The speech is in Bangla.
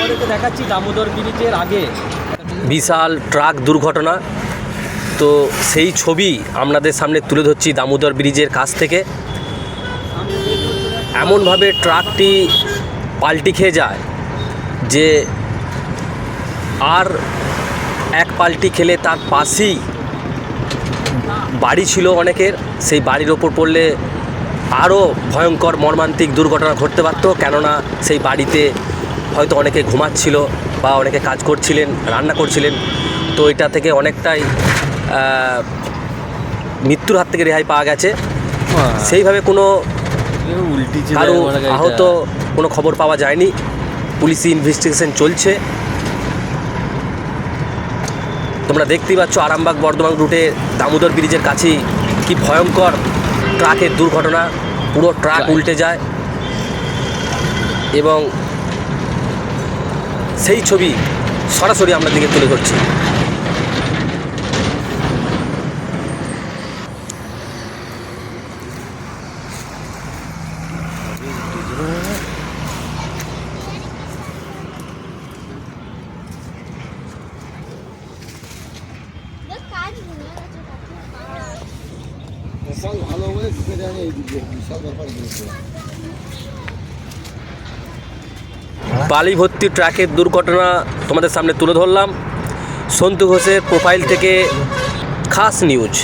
আপনাদেরকে দেখাচ্ছি দামোদর ব্রিজের আগে বিশাল ট্রাক দুর্ঘটনা। তো সেই ছবি আপনাদের সামনে তুলে ধরছি দামোদর ব্রিজের কাছ থেকে। এমনভাবে ট্রাকটি পাল্টি খেয়ে যায় যে আর এক পাল্টি খেলে তার পাশেই বাড়ি ছিল অনেকের, সেই বাড়ির ওপর পড়লে আরও ভয়ঙ্কর মর্মান্তিক দুর্ঘটনা ঘটতে পারত। কেননা সেই বাড়িতে হয়তো অনেকে ঘুমাচ্ছিল বা অনেকে কাজ করছিলেন, রান্না করছিলেন। তো এটা থেকে অনেকটাই মৃত্যুর হাত থেকে রেহাই পাওয়া গেছে। সেইভাবে কোনো কারো আহত কোনো খবর পাওয়া যায়নি। পুলিশি ইনভেস্টিগেশন চলছে। তোমরা দেখতেই পাচ্ছ আরামবাগ বর্ধমান রুটে দামোদর ব্রিজের কাছেই কি ভয়ঙ্কর ট্রাকের দুর্ঘটনা। পুরো ট্রাক উল্টে যায় এবং সেই ছবি সরাসরি আমরা দিকে তুলে ধরছি। ভালো বলে ঢুকে যায় এই বিশাল ব্যাপার বলছে। বালি ভর্তি ট্রাকের দুর্ঘটনা তোমাদের সামনে তুলে ধরলাম। সন্তু ঘোষের প্রোফাইল থেকে খাস নিউজ।